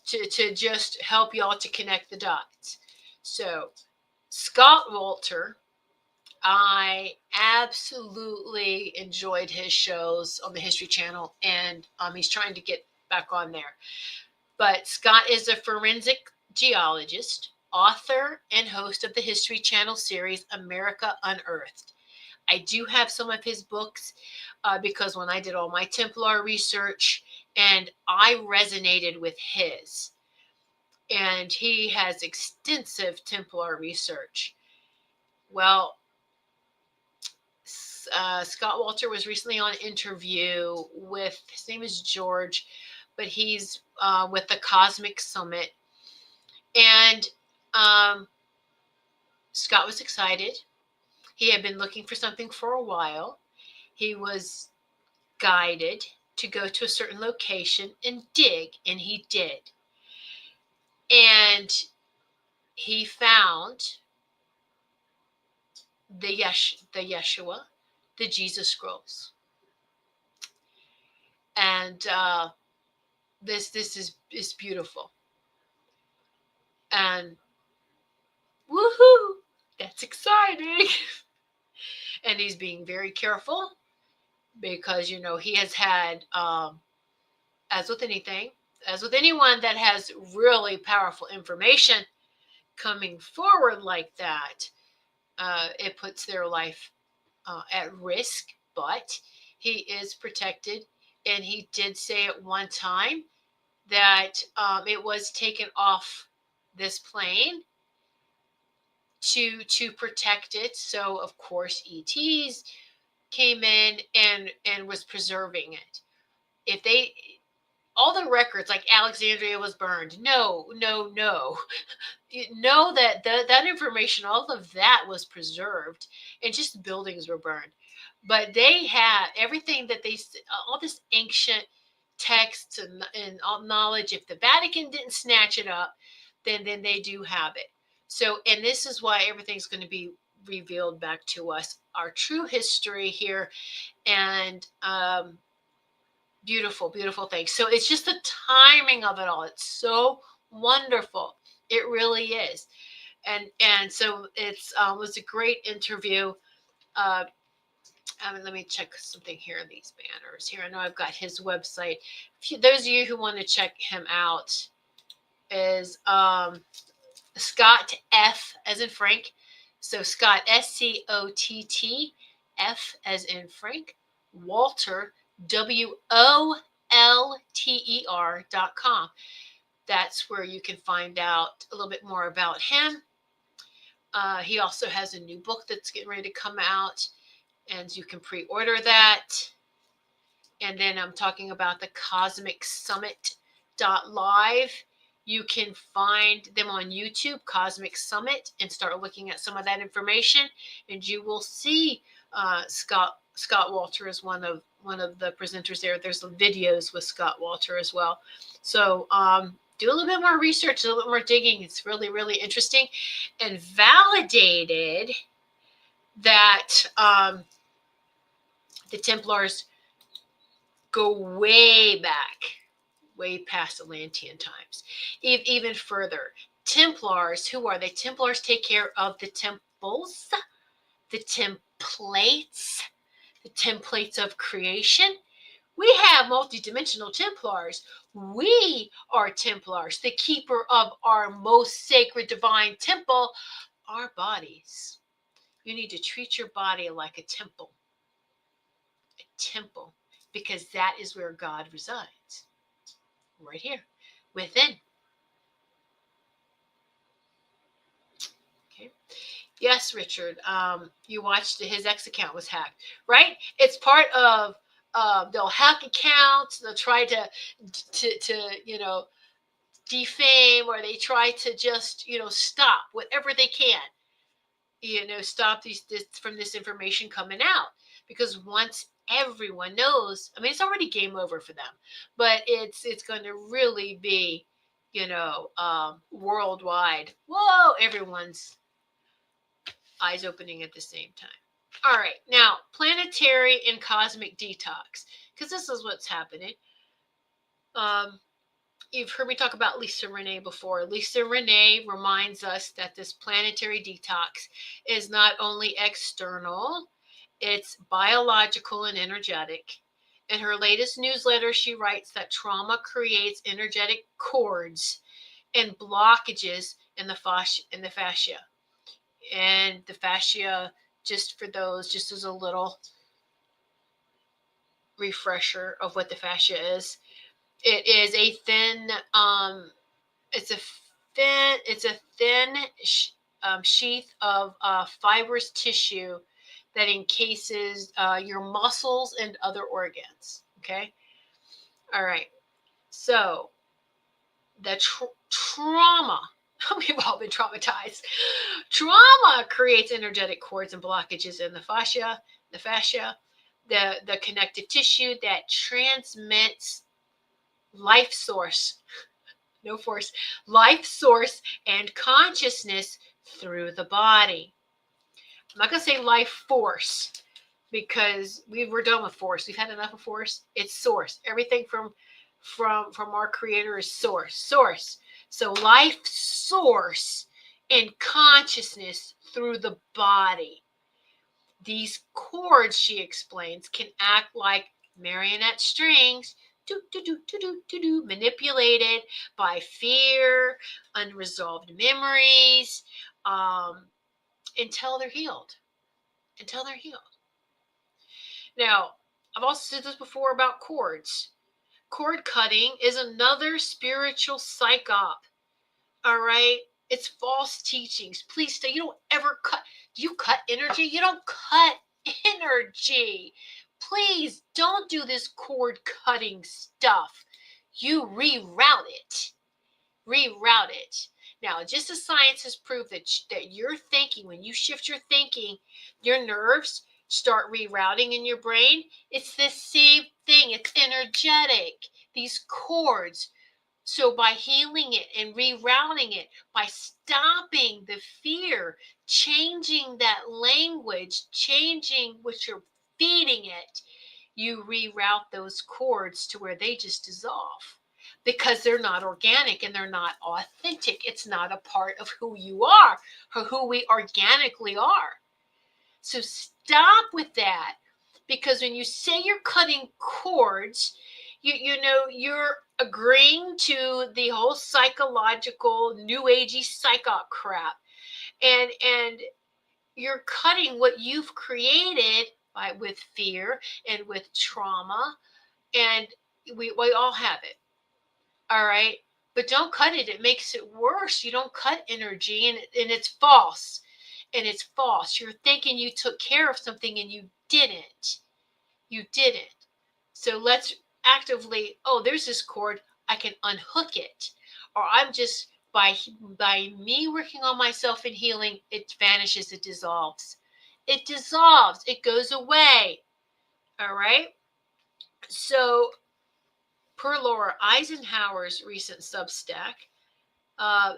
to just help y'all to connect the dots. So Scott Walter, I absolutely enjoyed his shows on the History Channel, and he's trying to get back on there. But Scott is a forensic geologist, author, and host of the History Channel series America Unearthed. I do have some of his books because when I did all my Templar research, and I resonated with his. And he has extensive Templar research. Well, Scott Walter was recently on an interview with, his name is George, but he's with the Cosmic Summit. And Scott was excited. He had been looking for something for a while. He was guided to go to a certain location and dig, and he did. And he found the Yeshua, the Jesus scrolls. And this is beautiful. And woohoo, that's exciting. And he's being very careful because, he has had, as with anything, as with anyone that has really powerful information coming forward like that, it puts their life at risk, but he is protected. And he did say at one time that it was taken off this plane to protect it. So of course ETs came in and was preserving it. If they all the records, like Alexandria was burned. No, no, no. You know that that information, all of that was preserved, and just buildings were burned. But they had everything that all this ancient texts and all knowledge. If the Vatican didn't snatch it up, then they do have it. So, and this is why everything's going to be revealed back to us, our true history here, and beautiful, beautiful things. So it's just the timing of it all. It's so wonderful. It really is. And so it's was a great interview. Uh, let me check something here in these banners here. I know I've got his website. Those of you who want to check him out is Scott F as in Frank. So Scott SCOTT F as in Frank Walter WOLTER.com. That's where you can find out a little bit more about him. He also has a new book that's getting ready to come out, and you can pre-order that. And then I'm talking about the Cosmic Summit .live. You can find them on YouTube, Cosmic Summit, and start looking at some of that information, and you will see Scott Walter is one of the presenters there. There's videos with Scott Walter as well. So do a little bit more research, a little bit more digging. It's really, really interesting, and validated that the Templars go way back, way past Atlantean times, even further. Templars, who are they? Templars take care of the temples, the templates of creation. We have multidimensional Templars. We are Templars, the keeper of our most sacred divine temple, our bodies. You need to treat your body like a temple, because that is where God resides, right here, within. Okay. Yes, Richard. You watched his X account was hacked, right? It's part of they'll hack accounts. They'll try to defame, or they try to just stop whatever they can. Stop this from this information coming out, because once everyone knows, I mean, it's already game over for them, but it's going to really be worldwide. Whoa, everyone's eyes opening at the same time. All right, now planetary and cosmic detox, because this is what's happening. You've heard me talk about Lisa Renee before. Lisa Renee reminds us that this planetary detox is not only external, it's biological and energetic. In her latest newsletter, she writes that trauma creates energetic cords and blockages in the fascia. And the fascia, just for those, just as a little refresher of what the fascia is, it is a thin, it's a thin sheath of fibrous tissue that encases your muscles and other organs. Okay. All right. So the trauma, we've all been traumatized. Trauma creates energetic cords and blockages in the fascia, the connective tissue that transmits life source, no force, life source and consciousness through the body. I'm not going to say life force, because we're done with force. We've had enough of force. It's source. Everything from our creator is source. So life source and consciousness through the body. These cords, she explains, can act like marionette strings, manipulated by fear, unresolved memories, until they're healed. Now, I've also said this before about cords. Cord cutting is another spiritual psyop. All right? It's false teachings. Please stay. You don't ever cut. Do you cut energy? You don't cut energy. Please don't do this cord cutting stuff. you reroute it. Reroute it. Now, just as science has proved that your thinking, when you shift your thinking, your nerves start rerouting in your brain. It's the same thing. It's energetic. These cords. So by healing it and rerouting it, by stopping the fear, changing that language, changing what you're feeding it, you reroute those cords to where they just dissolve because they're not organic and they're not authentic. It's not a part of who you are or who we organically are. So stop with that, because when you say you're cutting cords, you know you're agreeing to the whole psychological new agey psyop crap, and you're cutting what you've created with fear and with trauma, and we all have it. All right. But don't cut it. It makes it worse. You don't cut energy, and it's false. And it's false. You're thinking you took care of something and you didn't. You didn't. So let's actively, oh, there's this cord. I can unhook it. Or I'm just, by me working on myself and healing, it vanishes, it dissolves. It dissolves. It goes away. All right. So per Laura Eisenhower's recent Substack,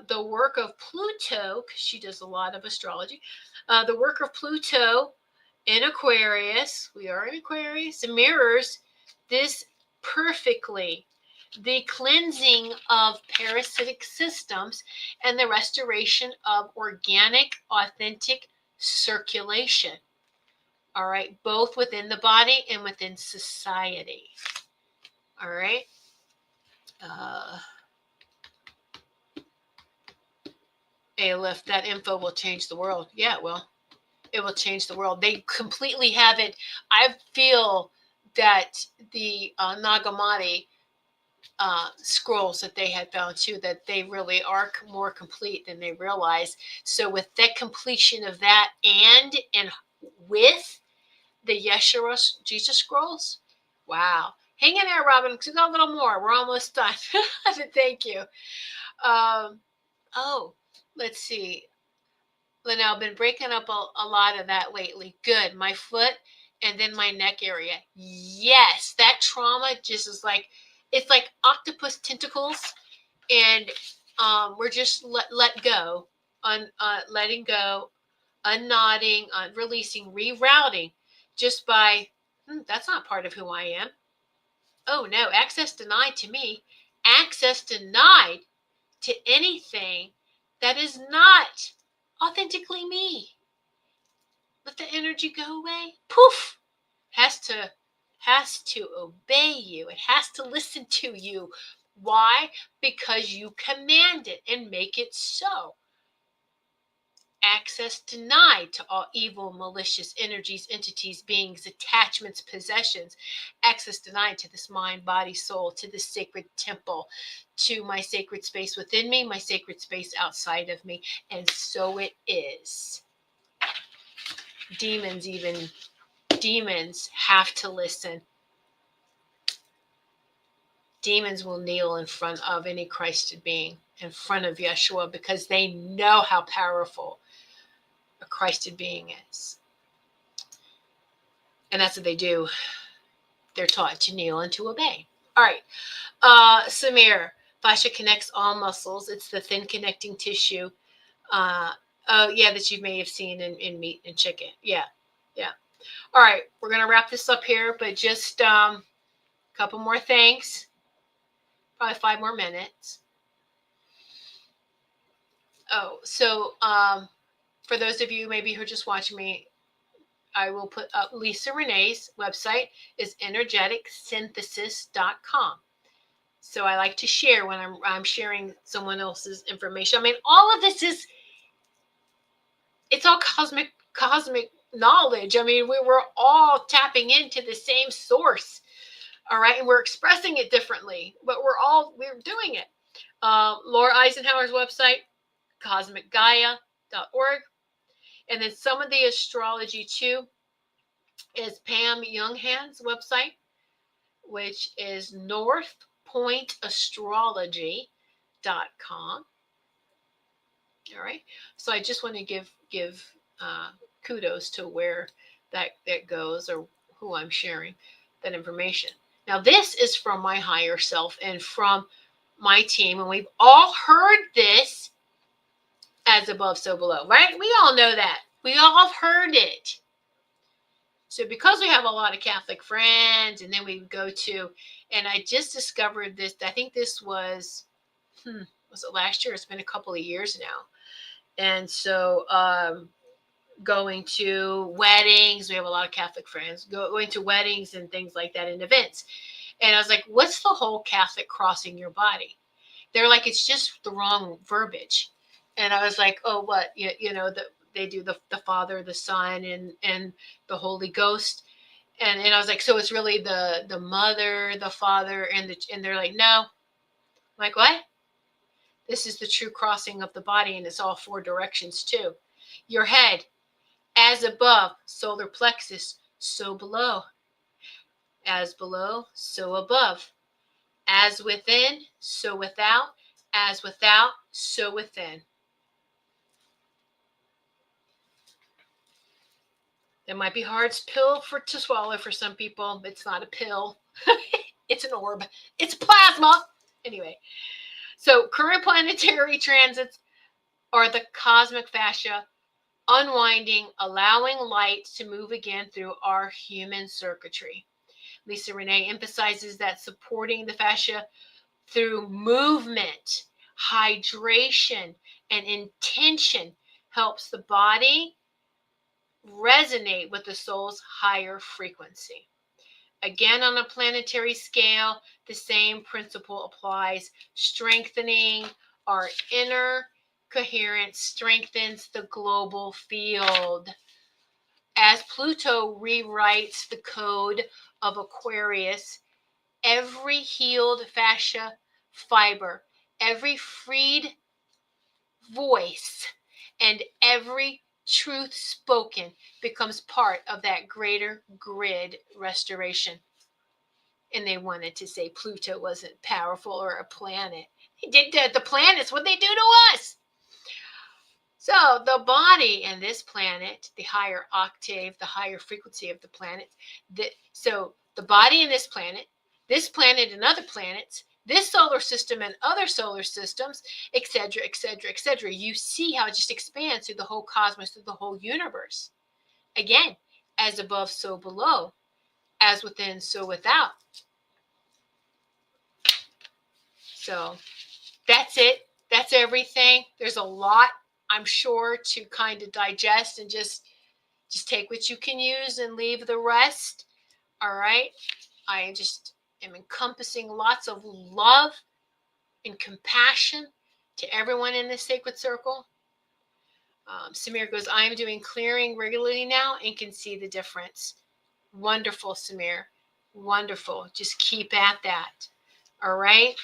the work of Pluto, because she does a lot of astrology, the work of Pluto in Aquarius, we are in Aquarius, it mirrors this perfectly. The cleansing of parasitic systems and the restoration of organic, authentic circulation. All right, both within the body and within society. All right. Aleph, that info will change the world. Yeah, it will. It will change the world. They completely have it. I feel that the Nagamati scrolls that they had found too, that they really are more complete than they realize. So with that completion of that, and with the Yeshua Jesus scrolls, wow. Hang in there, Robin, because we got a little more. We're almost done. Thank you. Let's see. Linnell, been breaking up a lot of that lately. Good. My foot and then my neck area. Yes, that trauma just is like, it's like octopus tentacles, and we're just let go, letting go, unknotting, releasing, rerouting, just by, that's not part of who I am. Oh no, access denied to me. Access denied to anything that is not authentically me. Let the energy go away. Poof. Has to obey you. It has to listen to you. Why? Because you command it and make it so. Access denied to all evil, malicious energies, entities, beings, attachments, possessions. Access denied to this mind, body, soul, to this sacred temple, to my sacred space within me, my sacred space outside of me. And so it is. Demons have to listen. Demons will kneel in front of any Christed being, in front of Yeshua, because they know how powerful a Christed being is. And that's what they do. They're taught to kneel and to obey. All right. Samir, fascia connects all muscles. It's the thin connecting tissue. That you may have seen in meat and chicken. Yeah. All right. We're going to wrap this up here, but just a couple more things. Probably 5 more minutes. So for those of you maybe who are just watching me, I will put up Lisa Renee's website is energeticsynthesis.com. So I like to share when I'm sharing someone else's information. I mean, all of this it's all cosmic knowledge. I mean, we're all tapping into the same source. All right. And we're expressing it differently, but we're doing it. Laura Eisenhower's website, cosmicgaia.org. And then some of the astrology too is Pam Younghand's website, which is North pointastrology.com. All right. So I just want to give kudos to where that goes, or who I'm sharing that information. Now, this is from my higher self and from my team, and we've all heard this: as above, so below, right? We all know that. We all have heard it. So because we have a lot of Catholic friends, and then we go to, and I just discovered this, I think this was it last year? It's been a couple of years now. And so going to weddings, we have a lot of Catholic friends, going to weddings and things like that, and events. And I was like, what's the whole Catholic crossing your body? They're like, it's just the wrong verbiage. And I was like, oh, what? They do the Father, the Son, and the Holy Ghost. And I was like, so it's really the Mother, the Father, and they're like, no. I'm like, what? This is the true crossing of the body, and it's all four directions too. Your head, as above, solar plexus, so below. As below, so above. As within, so without. As without, so within. It might be hard pill to swallow for some people. It's not a pill. It's an orb. It's plasma. Anyway, so current planetary transits are the cosmic fascia unwinding, allowing light to move again through our human circuitry. Lisa Renee emphasizes that supporting the fascia through movement, hydration, and intention helps the body resonate with the soul's higher frequency. Again, on a planetary scale, the same principle applies. Strengthening our inner coherence strengthens the global field. As Pluto rewrites the code of Aquarius, every healed fascia fiber, every freed voice, and every truth spoken becomes part of that greater grid restoration. And they wanted to say Pluto wasn't powerful or a planet. They did the planets, what they do to us. So the body and this planet, the higher octave, the higher frequency of the planet. So the body and this planet and other planets, this solar system and other solar systems, etc., etc., etc. You see how it just expands through the whole cosmos, through the whole universe. Again, as above, so below. As within, so without. So that's it. That's everything. There's a lot, I'm sure, to kind of digest, and just take what you can use and leave the rest. All right. I just am encompassing lots of love and compassion to everyone in this sacred circle. Samir goes, I am doing clearing regularly now and can see the difference. Wonderful, Samir. Wonderful. Just keep at that. All right.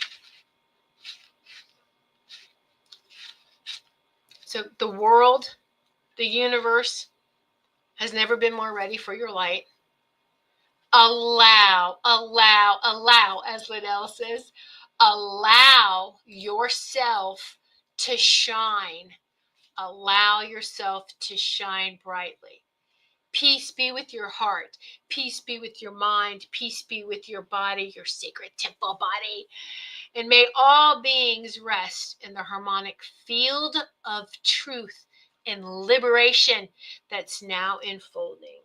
So the world, the universe has never been more ready for your light. Allow, as Liddell says, allow yourself to shine. Allow yourself to shine brightly. Peace be with your heart. Peace be with your mind. Peace be with your body, your sacred temple body. And may all beings rest in the harmonic field of truth and liberation that's now unfolding.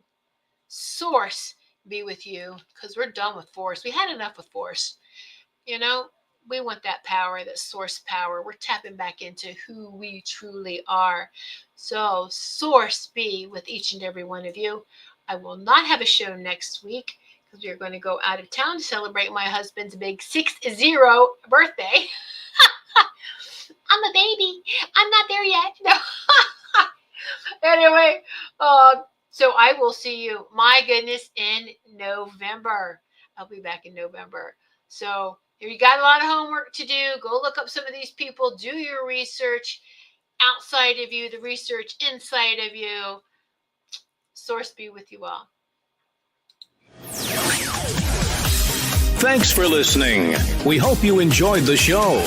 Source be with you, because we're done with force. We had enough of force. We want that power, that source power. We're tapping back into who we truly are. So source be with each and every one of you. I will not have a show next week because we're going to go out of town to celebrate my husband's big 60 birthday. I'm a baby. I'm not there yet. No. Anyway, so I will see you, my goodness, in November. I'll be back in November. So you got a lot of homework to do. Go look up some of these people. Do your research outside of you, the research inside of you. Source be with you all. Thanks for listening. We hope you enjoyed the show.